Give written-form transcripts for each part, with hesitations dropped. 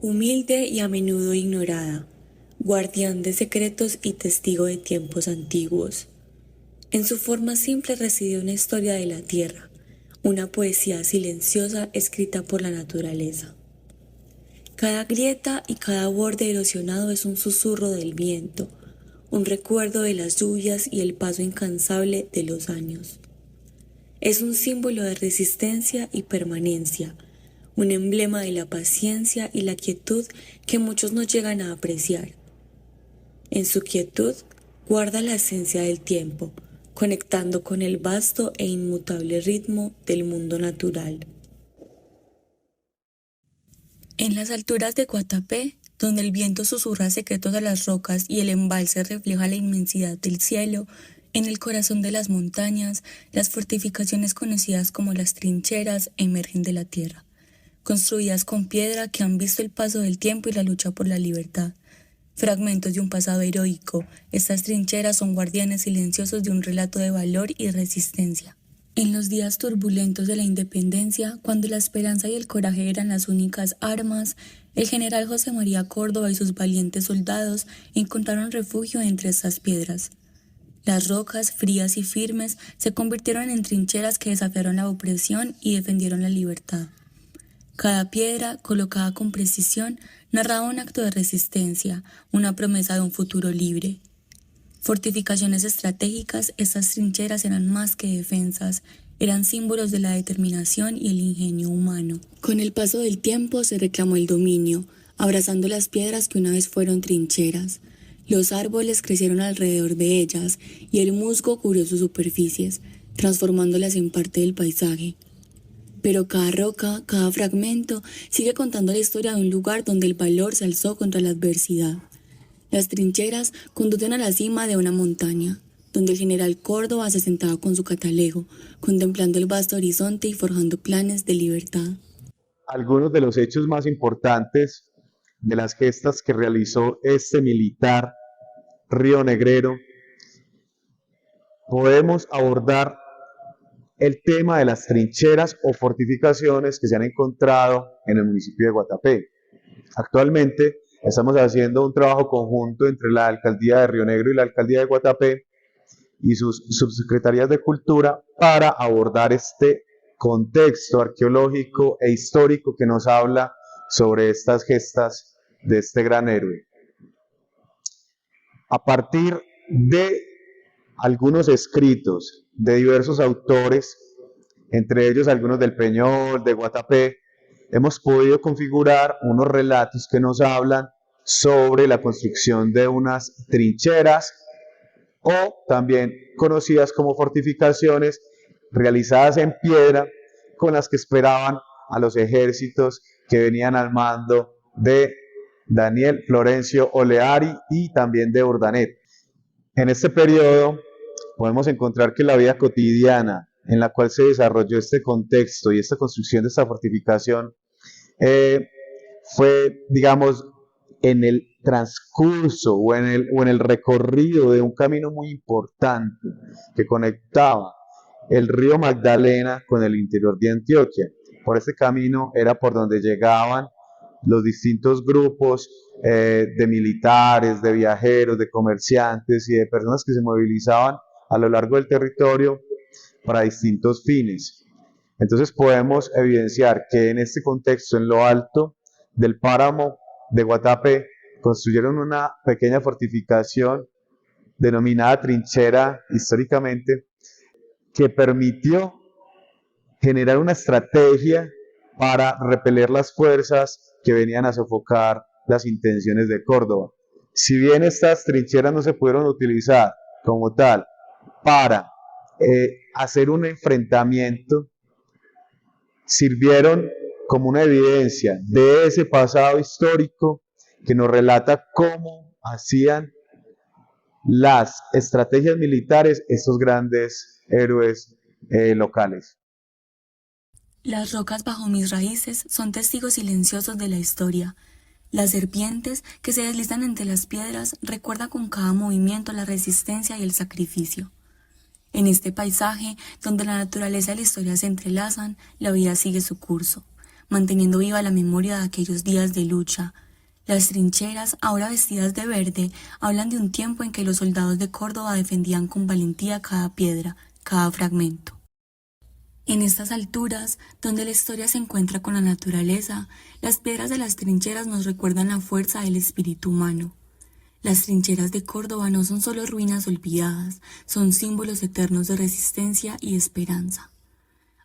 Humilde y a menudo ignorada, guardián de secretos y testigo de tiempos antiguos. En su forma simple reside una historia de la tierra, una poesía silenciosa escrita por la naturaleza. Cada grieta y cada borde erosionado es un susurro del viento, un recuerdo de las lluvias y el paso incansable de los años. Es un símbolo de resistencia y permanencia, un emblema de la paciencia y la quietud que muchos no llegan a apreciar. En su quietud guarda la esencia del tiempo, conectando con el vasto e inmutable ritmo del mundo natural. En las alturas de Guatapé, donde el viento susurra secretos a las rocas y el embalse refleja la inmensidad del cielo, en el corazón de las montañas, las fortificaciones conocidas como las trincheras emergen de la tierra, construidas con piedra que han visto el paso del tiempo y la lucha por la libertad. Fragmentos de un pasado heroico, estas trincheras son guardianes silenciosos de un relato de valor y resistencia. En los días turbulentos de la independencia, cuando la esperanza y el coraje eran las únicas armas, el general José María Córdoba y sus valientes soldados encontraron refugio entre estas piedras. Las rocas, frías y firmes, se convirtieron en trincheras que desafiaron la opresión y defendieron la libertad. Cada piedra, colocada con precisión, narraba un acto de resistencia, una promesa de un futuro libre. Fortificaciones estratégicas, estas trincheras eran más que defensas, eran símbolos de la determinación y el ingenio humano. Con el paso del tiempo se reclamó el dominio, abrazando las piedras que una vez fueron trincheras. Los árboles crecieron alrededor de ellas y el musgo cubrió sus superficies, transformándolas en parte del paisaje. Pero cada roca, cada fragmento, sigue contando la historia de un lugar donde el valor se alzó contra la adversidad. Las trincheras conducen a la cima de una montaña, donde el general Córdoba se sentaba con su catalejo, contemplando el vasto horizonte y forjando planes de libertad. Algunos de los hechos más importantes de las gestas que realizó este militar rionegrero, podemos abordar el tema de las trincheras o fortificaciones que se han encontrado en el municipio de Guatapé. Actualmente estamos haciendo un trabajo conjunto entre la Alcaldía de Río Negro y la Alcaldía de Guatapé y sus subsecretarías de Cultura para abordar este contexto arqueológico e histórico que nos habla sobre estas gestas de este gran héroe. A partir de algunos escritos de diversos autores, entre ellos algunos del Peñol, de Guatapé, hemos podido configurar unos relatos que nos hablan sobre la construcción de unas trincheras o también conocidas como fortificaciones realizadas en piedra con las que esperaban a los ejércitos que venían al mando de Daniel Florencio Oleari y también de Urdanet. En este periodo podemos encontrar que la vida cotidiana en la cual se desarrolló este contexto y esta construcción de esta fortificación fue, digamos, en el transcurso o en el recorrido de un camino muy importante que conectaba el río Magdalena con el interior de Antioquia. Por este camino era por donde llegaban los distintos grupos de militares, de viajeros, de comerciantes y de personas que se movilizaban a lo largo del territorio para distintos fines. Entonces podemos evidenciar que en este contexto, en lo alto del páramo de Guatapé, construyeron una pequeña fortificación denominada trinchera históricamente, que permitió generar una estrategia para repeler las fuerzas que venían a sofocar las intenciones de Córdoba. Si bien estas trincheras no se pudieron utilizar como tal para hacer un enfrentamiento, sirvieron como una evidencia de ese pasado histórico que nos relata cómo hacían las estrategias militares estos grandes héroes locales. Las rocas bajo mis raíces son testigos silenciosos de la historia. Las serpientes que se deslizan entre las piedras recuerdan con cada movimiento la resistencia y el sacrificio. En este paisaje, donde la naturaleza y la historia se entrelazan, la vida sigue su curso, manteniendo viva la memoria de aquellos días de lucha. Las trincheras, ahora vestidas de verde, hablan de un tiempo en que los soldados de Córdoba defendían con valentía cada piedra, cada fragmento. En estas alturas, donde la historia se encuentra con la naturaleza, las piedras de las trincheras nos recuerdan la fuerza del espíritu humano. Las trincheras de Córdoba no son solo ruinas olvidadas, son símbolos eternos de resistencia y esperanza.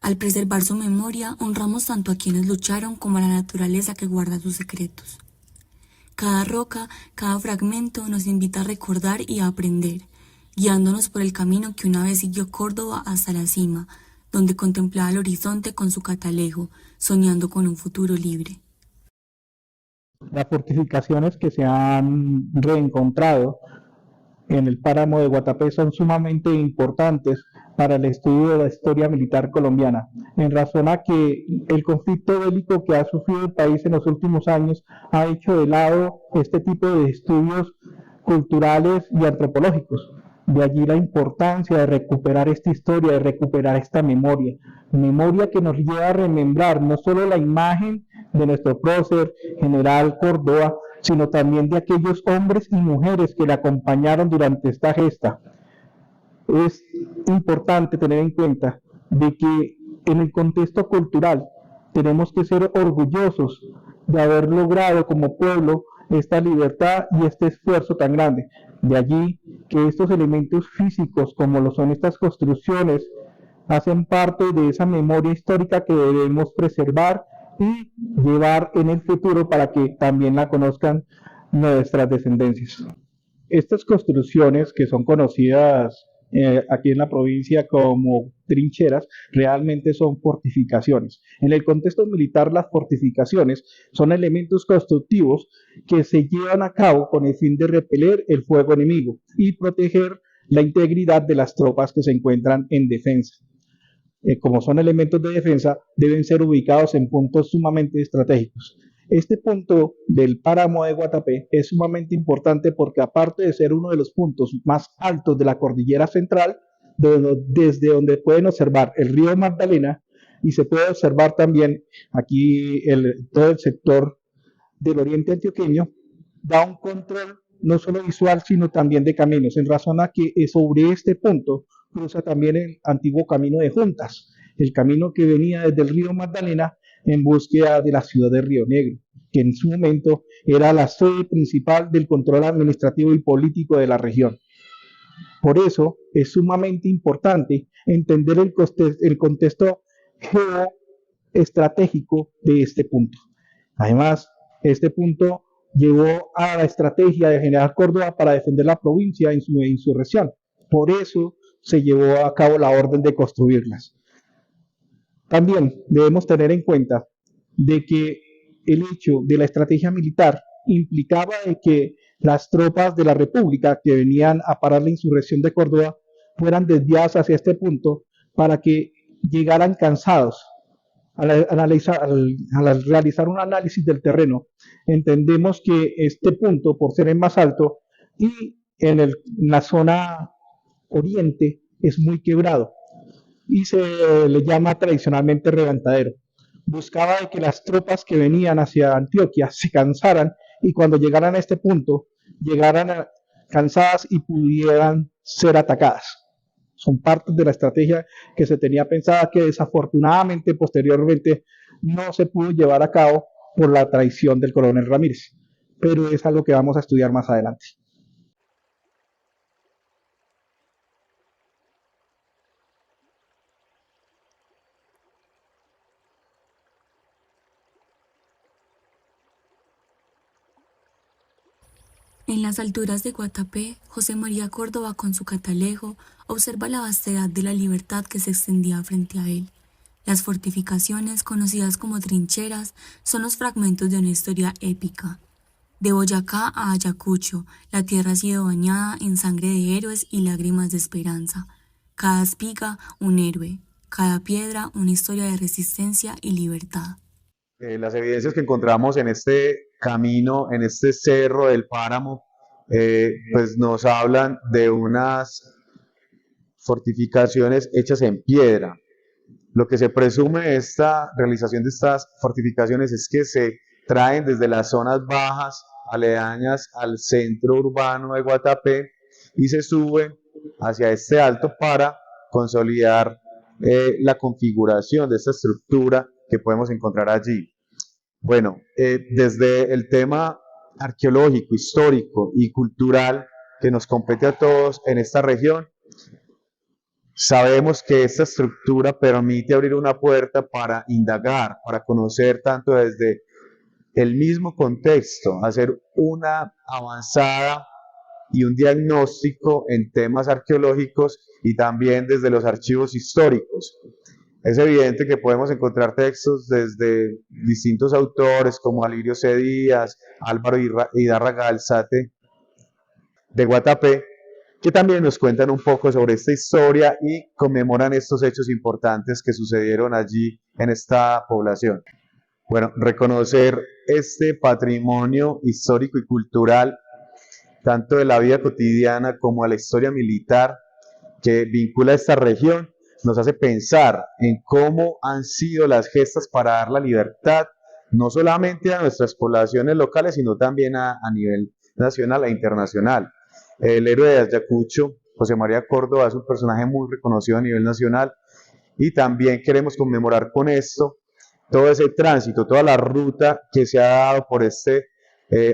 Al preservar su memoria, honramos tanto a quienes lucharon como a la naturaleza que guarda sus secretos. Cada roca, cada fragmento nos invita a recordar y a aprender, guiándonos por el camino que una vez siguió Córdoba hasta la cima, donde contemplaba el horizonte con su catalejo, soñando con un futuro libre. Las fortificaciones que se han reencontrado en el páramo de Guatapé son sumamente importantes para el estudio de la historia militar colombiana, en razón a que el conflicto bélico que ha sufrido el país en los últimos años ha hecho de lado este tipo de estudios culturales y antropológicos. De allí la importancia de recuperar esta historia, de recuperar esta memoria que nos lleva a remembrar no solo la imagen de nuestro prócer, general Córdoba, sino también de aquellos hombres y mujeres que le acompañaron durante esta gesta. Es importante tener en cuenta de que en el contexto cultural tenemos que ser orgullosos de haber logrado como pueblo esta libertad y este esfuerzo tan grande. De allí que estos elementos físicos, como lo son estas construcciones, hacen parte de esa memoria histórica que debemos preservar y llevar en el futuro para que también la conozcan nuestras descendencias. Estas construcciones que son conocidas aquí en la provincia como trincheras, realmente son fortificaciones. En el contexto militar, las fortificaciones son elementos constructivos que se llevan a cabo con el fin de repeler el fuego enemigo y proteger la integridad de las tropas que se encuentran en defensa. Como son elementos de defensa, deben ser ubicados en puntos sumamente estratégicos. Este punto del páramo de Guatapé es sumamente importante porque, aparte de ser uno de los puntos más altos de la cordillera central, desde donde pueden observar el río Magdalena, y se puede observar también aquí todo el sector del oriente antioqueño, da un control no solo visual, sino también de caminos, en razón a que sobre este punto cruza también el antiguo camino de Juntas, el camino que venía desde el río Magdalena en búsqueda de la ciudad de Río Negro, que en su momento era la sede principal del control administrativo y político de la región. Por eso es sumamente importante entender el contexto geoestratégico de este punto. Además, este punto llevó a la estrategia de General Córdoba para defender la provincia en su insurrección. Por eso se llevó a cabo la orden de construirlas. También debemos tener en cuenta de que el hecho de la estrategia militar implicaba de que las tropas de la República que venían a parar la insurrección de Córdoba fueran desviadas hacia este punto para que llegaran cansados. Al realizar un análisis del terreno, entendemos que este punto, por ser el más alto y en la zona oriente, es muy quebrado y se le llama tradicionalmente reventadero. Buscaba de que las tropas que venían hacia Antioquia se cansaran y cuando llegaran a este punto, llegaran cansadas y pudieran ser atacadas. Son partes de la estrategia que se tenía pensada, que desafortunadamente posteriormente no se pudo llevar a cabo por la traición del coronel Ramírez, pero es algo que vamos a estudiar más adelante. En las alturas de Guatapé, José María Córdoba con su catalejo observa la vastedad de la libertad que se extendía frente a él. Las fortificaciones, conocidas como trincheras, son los fragmentos de una historia épica. De Boyacá a Ayacucho, la tierra ha sido bañada en sangre de héroes y lágrimas de esperanza. Cada espiga, un héroe. Cada piedra, una historia de resistencia y libertad. Las evidencias que encontramos en este camino, en este cerro del páramo, pues nos hablan de unas fortificaciones hechas en piedra. Lo que se presume de esta realización de estas fortificaciones es que se traen desde las zonas bajas aledañas al centro urbano de Guatapé y se suben hacia este alto para consolidar la configuración de esta estructura que podemos encontrar allí. Bueno, desde el tema arqueológico, histórico y cultural que nos compete a todos en esta región, sabemos que esta estructura permite abrir una puerta para indagar, para conocer tanto desde el mismo contexto, hacer una avanzada y un diagnóstico en temas arqueológicos y también desde los archivos históricos. Es evidente que podemos encontrar textos desde distintos autores como Alirio C. Díaz, Álvaro Hidárraga Alzate de Guatapé, que también nos cuentan un poco sobre esta historia y conmemoran estos hechos importantes que sucedieron allí en esta población. Bueno, reconocer este patrimonio histórico y cultural, tanto de la vida cotidiana como a la historia militar que vincula esta región, nos hace pensar en cómo han sido las gestas para dar la libertad, no solamente a nuestras poblaciones locales, sino también a nivel nacional e internacional. El héroe de Ayacucho, José María Córdoba, es un personaje muy reconocido a nivel nacional y también queremos conmemorar con esto todo ese tránsito, toda la ruta que se ha dado por este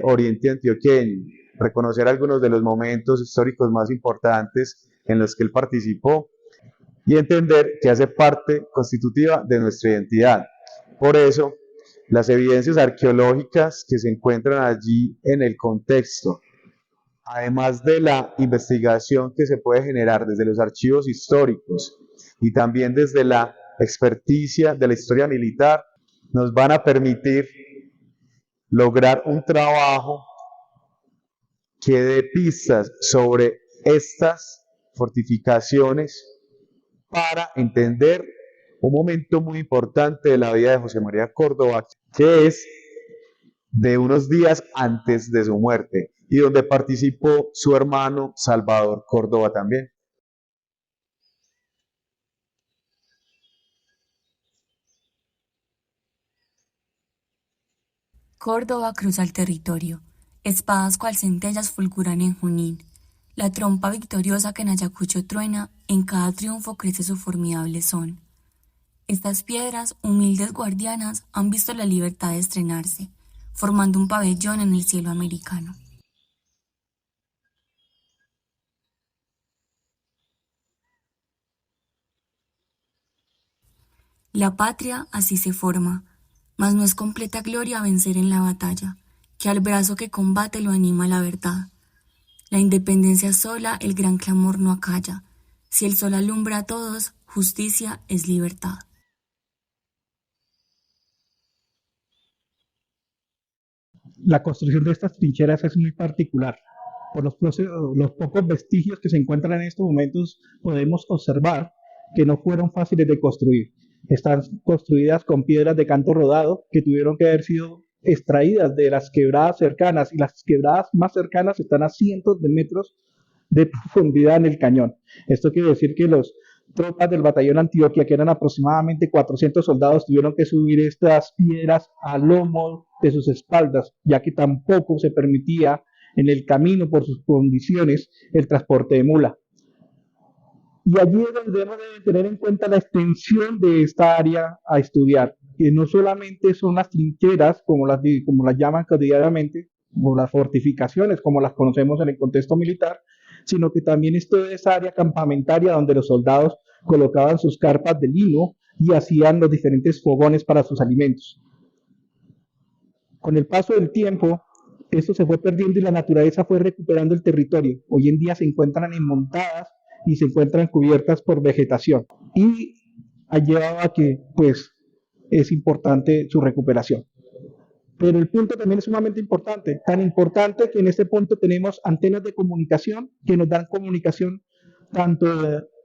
oriente antioqueño, reconocer algunos de los momentos históricos más importantes en los que él participó y entender que hace parte constitutiva de nuestra identidad. Por eso, las evidencias arqueológicas que se encuentran allí en el contexto, además de la investigación que se puede generar desde los archivos históricos y también desde la experticia de la historia militar, nos van a permitir lograr un trabajo que dé pistas sobre estas fortificaciones para entender un momento muy importante de la vida de José María Córdoba, que es de unos días antes de su muerte y donde participó su hermano Salvador Córdoba también. Córdoba cruza el territorio. Espadas cual centellas fulguran en Junín. La trompa victoriosa que en Ayacucho truena, en cada triunfo crece su formidable son. Estas piedras, humildes guardianas, han visto la libertad de estrenarse, formando un pabellón en el cielo americano. La patria así se forma, mas no es completa gloria vencer en la batalla, que al brazo que combate lo anima la verdad. La independencia sola el gran clamor no acalla, si el sol alumbra a todos, justicia es libertad. La construcción de estas trincheras es muy particular. Por los pocos vestigios que se encuentran en estos momentos, podemos observar que no fueron fáciles de construir. Están construidas con piedras de canto rodado que tuvieron que haber sido extraídas de las quebradas cercanas, y las quebradas más cercanas están a cientos de metros de profundidad en el cañón. Esto quiere decir que los tropas del batallón Antioquia, que eran aproximadamente 400 soldados, tuvieron que subir estas piedras al lomo de sus espaldas, ya que tampoco se permitía en el camino, por sus condiciones, el transporte de mula. Y allí es donde debemos de tener en cuenta la extensión de esta área a estudiar, que no solamente son las trincheras, como las llaman cotidianamente, o las fortificaciones, como las conocemos en el contexto militar, sino que también es toda esa área campamentaria donde los soldados colocaban sus carpas de lino y hacían los diferentes fogones para sus alimentos. Con el paso del tiempo, esto se fue perdiendo y la naturaleza fue recuperando el territorio. Hoy en día se encuentran enmontadas y se encuentran cubiertas por vegetación, y ha llevado a que pues es importante su recuperación. Pero el punto también es sumamente importante, tan importante que en este punto tenemos antenas de comunicación que nos dan comunicación tanto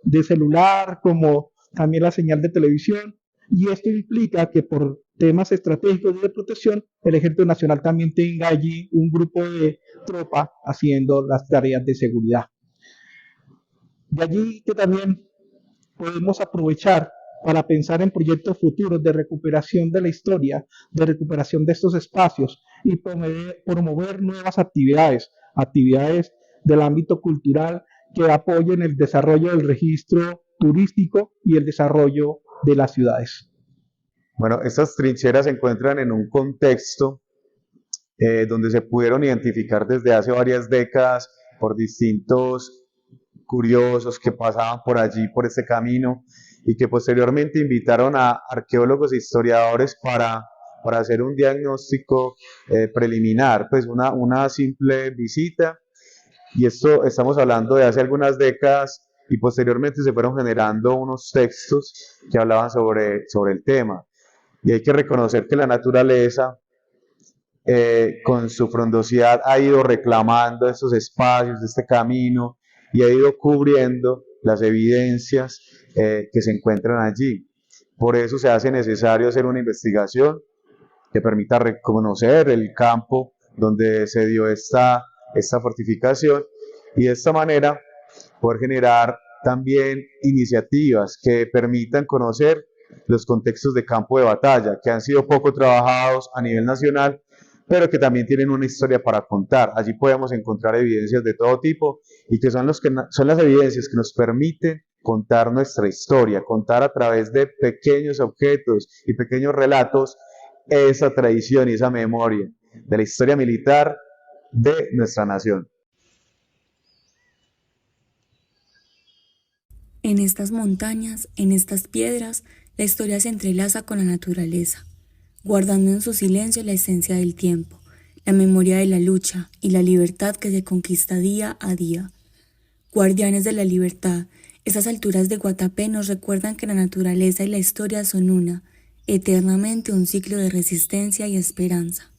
de celular como también la señal de televisión, y esto implica que por temas estratégicos de protección, el Ejército Nacional también tenga allí un grupo de tropa haciendo las tareas de seguridad. De allí que también podemos aprovechar para pensar en proyectos futuros de recuperación de la historia, de recuperación de estos espacios y promover nuevas actividades del ámbito cultural que apoyen el desarrollo del registro turístico y el desarrollo de las ciudades. Bueno, estas trincheras se encuentran en un contexto donde se pudieron identificar desde hace varias décadas por distintos curiosos que pasaban por allí, por este camino, y que posteriormente invitaron a arqueólogos e historiadores para hacer un diagnóstico preliminar, pues una simple visita. Y esto estamos hablando de hace algunas décadas, y posteriormente se fueron generando unos textos que hablaban sobre el tema. Y hay que reconocer que la naturaleza, con su frondosidad, ha ido reclamando estos espacios, este camino, y ha ido cubriendo las evidencias que se encuentran allí. Por eso se hace necesario hacer una investigación que permita reconocer el campo donde se dio esta fortificación, y de esta manera poder generar también iniciativas que permitan conocer los contextos de campo de batalla, que han sido poco trabajados a nivel nacional, pero que también tienen una historia para contar. Allí podemos encontrar evidencias de todo tipo, y que son las evidencias que nos permiten contar nuestra historia, contar a través de pequeños objetos y pequeños relatos esa tradición y esa memoria de la historia militar de nuestra nación. En estas montañas, en estas piedras, la historia se entrelaza con la naturaleza, guardando en su silencio la esencia del tiempo, la memoria de la lucha y la libertad que se conquista día a día. Guardianes de la libertad, esas alturas de Guatapé nos recuerdan que la naturaleza y la historia son una, eternamente un ciclo de resistencia y esperanza.